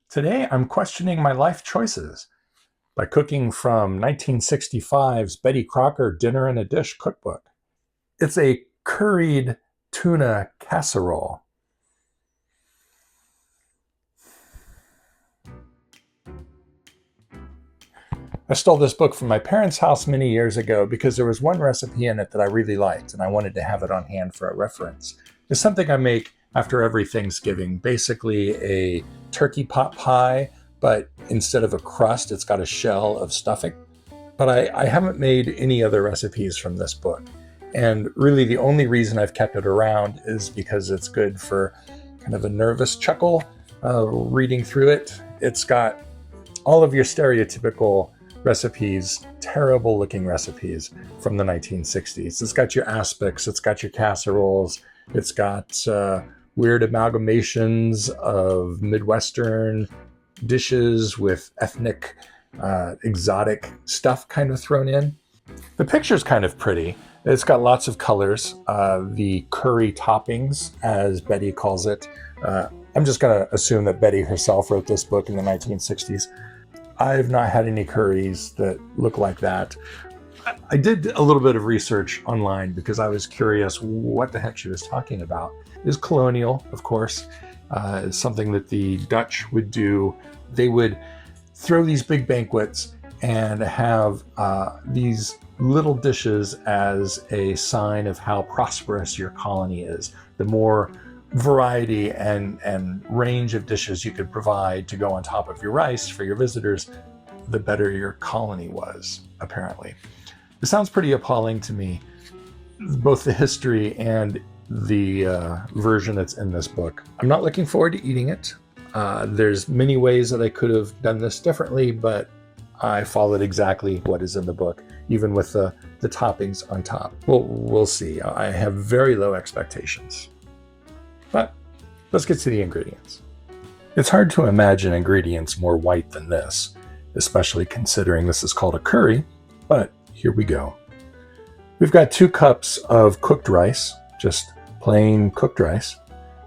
Today, I'm questioning my life choices by cooking from 1965's Betty Crocker Dinner in a Dish Cookbook. It's a curried tuna casserole. I stole this book from my parents' house many years ago because there was one recipe in it that I really liked and I wanted to have it on hand for a reference. It's something I make after every Thanksgiving, basically a turkey pot pie, but instead of a crust, it's got a shell of stuffing. But I haven't made any other recipes from this book. And really the only reason I've kept it around is because it's good for kind of a nervous chuckle reading through it. It's got all of your stereotypical recipes, terrible looking recipes from the 1960s. It's got your aspics, it's got your casseroles, it's got weird amalgamations of Midwestern dishes with ethnic, exotic stuff kind of thrown in. The picture's kind of pretty. It's got lots of colors. The curry toppings, as Betty calls it. I'm just going to assume that Betty herself wrote this book in the 1960s. I've not had any curries that look like that. I did a little bit of research online because I was curious what the heck she was talking about. It is colonial, of course. It's something that the Dutch would do. They would throw these big banquets and have these little dishes as a sign of how prosperous your colony is. The more variety and range of dishes you could provide to go on top of your rice for your visitors, the better your colony was, apparently. It sounds pretty appalling to me, both the history and the version that's in this book. I'm not looking forward to eating it. There's many ways that I could have done this differently, but I followed exactly what is in the book, even with the toppings on top. We'll see. I have very low expectations. But let's get to the ingredients. It's hard to imagine ingredients more white than this, especially considering this is called a curry, but here we go. We've got 2 cups of cooked rice, just plain cooked rice.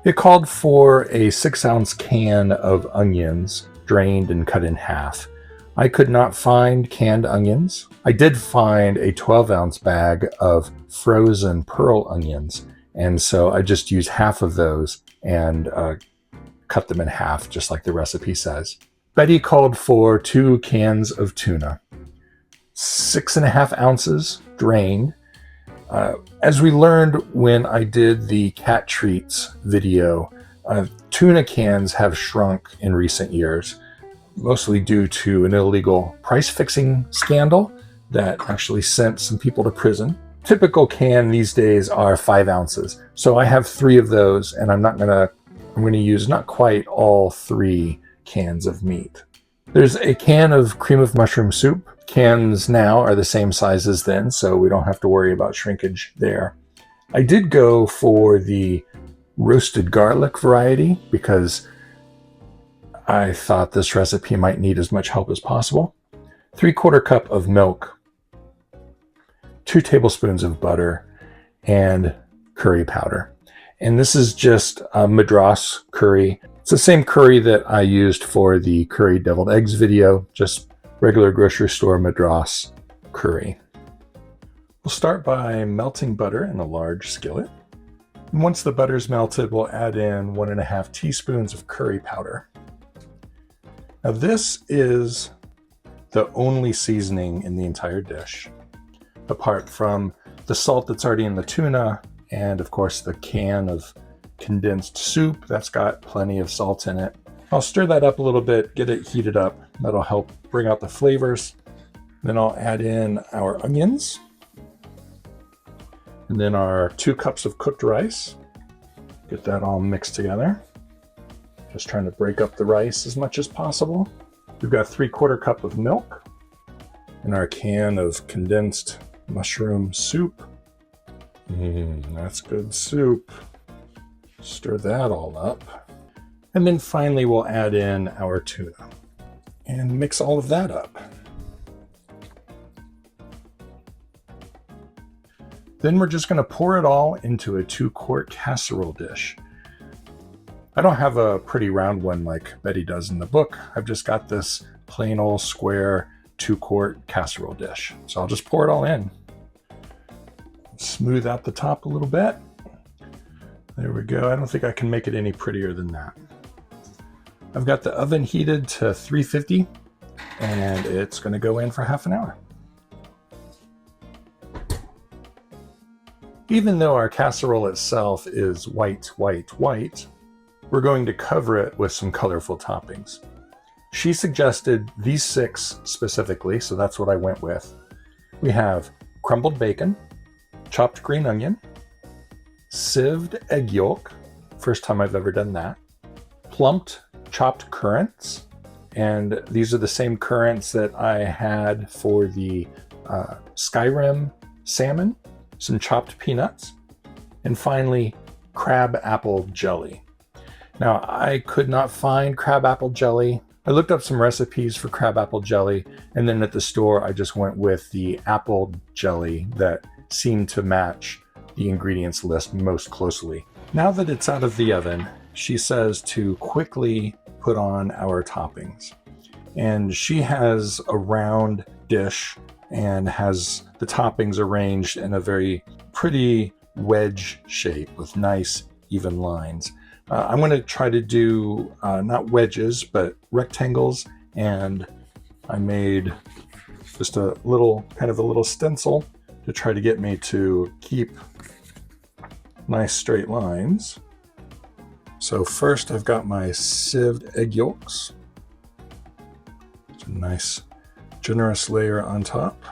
It called for a 6-ounce can of onions, drained and cut in half. I could not find canned onions. I did find a 12-ounce bag of frozen pearl onions, and so I just used half of those and cut them in half, just like the recipe says. Betty called for 2 cans of tuna, 6.5 ounces drained. As we learned when I did the cat treats video, tuna cans have shrunk in recent years, mostly due to an illegal price-fixing scandal that actually sent some people to prison. Typical can these days are 5 ounces. So I have 3 of those, and I'm going to use not quite all 3 cans of meat. There's a can of cream of mushroom soup. Cans now are the same size as then, so we don't have to worry about shrinkage there. I did go for the roasted garlic variety because I thought this recipe might need as much help as possible. 3/4 cup of milk, 2 tablespoons of butter, and curry powder. And this is just Madras curry. It's the same curry that I used for the curry deviled eggs video, just regular grocery store Madras curry. We'll start by melting butter in a large skillet. And once the butter's melted, we'll add in 1.5 teaspoons of curry powder. Now this is the only seasoning in the entire dish, apart from the salt that's already in the tuna, and of course the can of condensed soup that's got plenty of salt in it. I'll stir that up a little bit, get it heated up. That'll help bring out the flavors. Then I'll add in our onions, and then our 2 cups of cooked rice. Get that all mixed together. Just trying to break up the rice as much as possible. We've got 3/4 cup of milk and our can of condensed mushroom soup. That's good soup. Stir that all up. And then finally we'll add in our tuna and mix all of that up. Then we're just going to pour it all into a 2-quart casserole dish. I don't have a pretty round one like Betty does in the book. I've just got this plain old square 2-quart casserole dish. So I'll just pour it all in. Smooth out the top a little bit. There we go. I don't think I can make it any prettier than that. I've got the oven heated to 350 and it's going to go in for half an hour. Even though our casserole itself is white, white, we're going to cover it with some colorful toppings. She suggested these 6 specifically, so that's what I went with. We have crumbled bacon, chopped green onion, sieved egg yolk, first time I've ever done that, plumped chopped currants, and these are the same currants that I had for the Skyrim salmon, some chopped peanuts, and finally crabapple jelly. Now, I could not find crabapple jelly. I looked up some recipes for crabapple jelly, and then at the store I just went with the apple jelly that seemed to match the ingredients list most closely. Now that it's out of the oven, she says to quickly put on our toppings. And she has a round dish and has the toppings arranged in a very pretty wedge shape with nice even lines. I'm going to try to do not wedges, but rectangles, and I made just a little stencil to try to get me to keep nice straight lines. So first I've got my sieved egg yolks. It's a nice generous layer on top.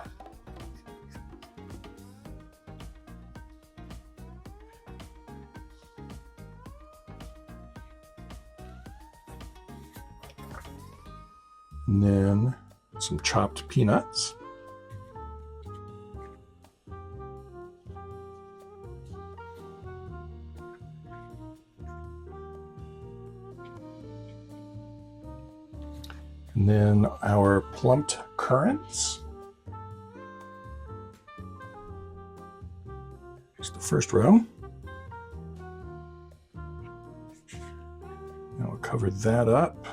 And then some chopped peanuts. And then our plumped currants. Just the first row. Now we'll cover that up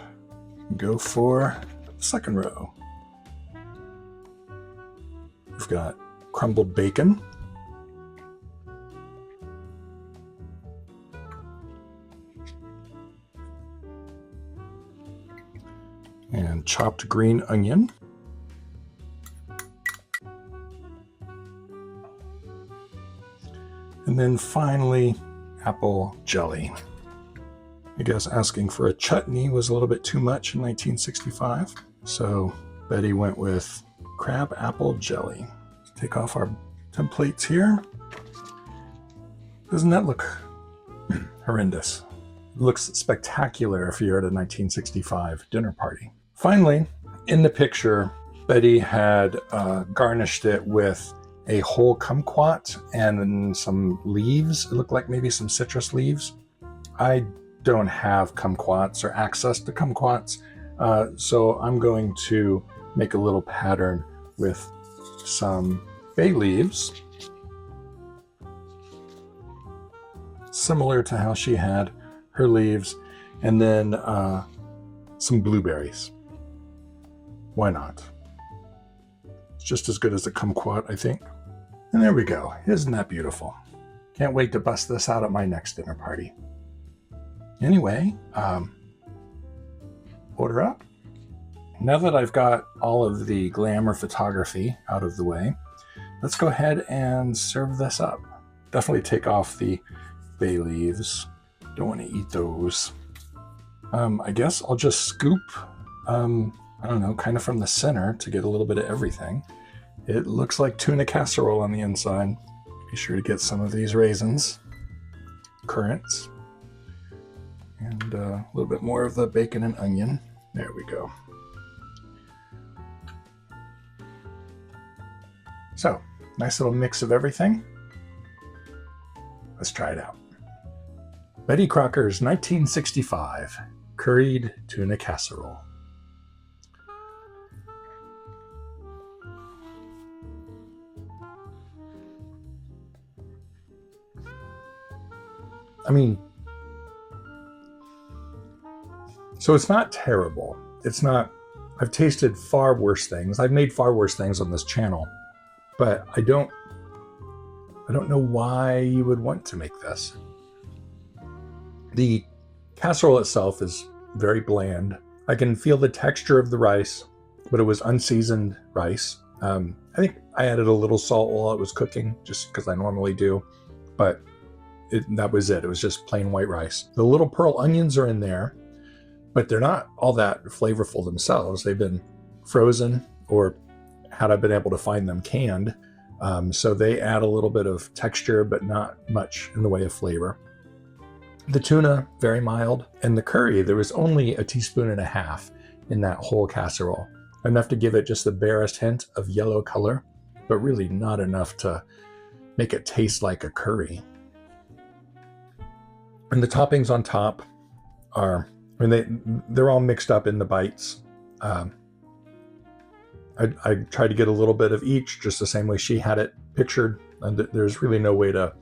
and go for the second row. We've got crumbled bacon. And chopped green onion. And then finally, apple jelly. I guess asking for a chutney was a little bit too much in 1965. So Betty went with crabapple jelly. Let's take off our templates here. Doesn't that look horrendous? It looks spectacular if you're at a 1965 dinner party. Finally, in the picture, Betty had garnished it with a whole kumquat and some leaves. It looked like maybe some citrus leaves. I don't have kumquats or access to kumquats, so I'm going to make a little pattern with some bay leaves, similar to how she had her leaves, and then some blueberries. Why not? It's just as good as a kumquat, I think. And there we go. Isn't that beautiful? Can't wait to bust this out at my next dinner party. Anyway, order up. Now that I've got all of the glamour photography out of the way, let's go ahead and serve this up. Definitely take off the bay leaves. Don't want to eat those. I guess I'll just scoop, I don't know, kind of from the center to get a little bit of everything. It looks like tuna casserole on the inside. Be sure to get some of these raisins, currants, and a little bit more of the bacon and onion. There we go. So, nice little mix of everything. Let's try it out. Betty Crocker's 1965 Curried Tuna Casserole. I mean, So it's not terrible. It's not, I've tasted far worse things. I've made far worse things on this channel, but I don't know why you would want to make this. The casserole itself is very bland. I can feel the texture of the rice, but it was unseasoned rice. I think I added a little salt while it was cooking, just because I normally do, but that was it. It was just plain white rice. The little pearl onions are in there, but they're not all that flavorful themselves. They've been frozen, or had I been able to find them, canned. So they add a little bit of texture, but not much in the way of flavor. The tuna, very mild. And the curry, there was only 1.5 teaspoons in that whole casserole. Enough to give it just the barest hint of yellow color, but really not enough to make it taste like a curry. And the toppings on top are, I mean, they're all mixed up in the bites. I tried to get a little bit of each, just the same way she had it pictured. And there's really no way to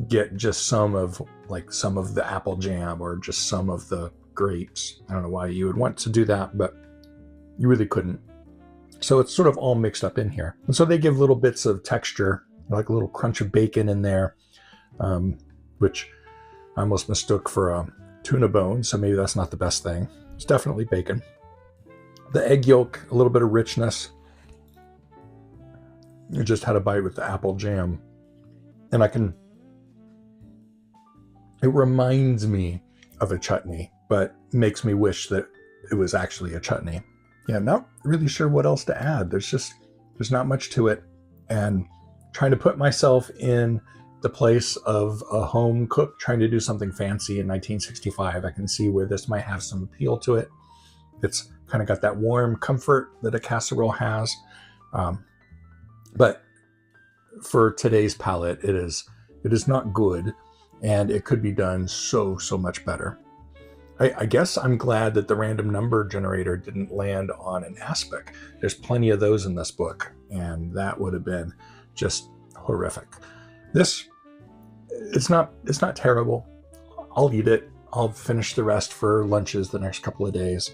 get just some of the apple jam or just some of the grapes. I don't know why you would want to do that, but you really couldn't. So it's sort of all mixed up in here. And so they give little bits of texture, like a little crunch of bacon in there, which I almost mistook for a tuna bone, so maybe that's not the best thing. It's definitely bacon. The egg yolk, a little bit of richness. I just had a bite with the apple jam. And it reminds me of a chutney, but makes me wish that it was actually a chutney. Yeah, not really sure what else to add. There's not much to it. And trying to put myself in the place of a home cook trying to do something fancy in 1965, I can see where this might have some appeal to it. It's kind of got that warm comfort that a casserole has. But for today's palate, it is not good, and it could be done so much better. I guess I'm glad that the random number generator didn't land on an aspic. There's plenty of those in this book, and that would have been just horrific. It's not terrible. I'll eat it. I'll finish the rest for lunches the next couple of days.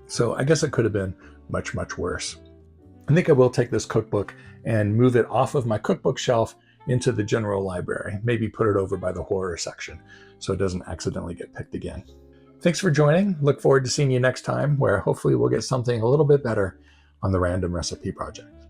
So I guess it could have been much worse. I think I will take this cookbook and move it off of my cookbook shelf into the general library. Maybe put it over by the horror section so it doesn't accidentally get picked again. Thanks for joining. Look forward to seeing you next time, where hopefully we'll get something a little bit better on the Random Recipe Project.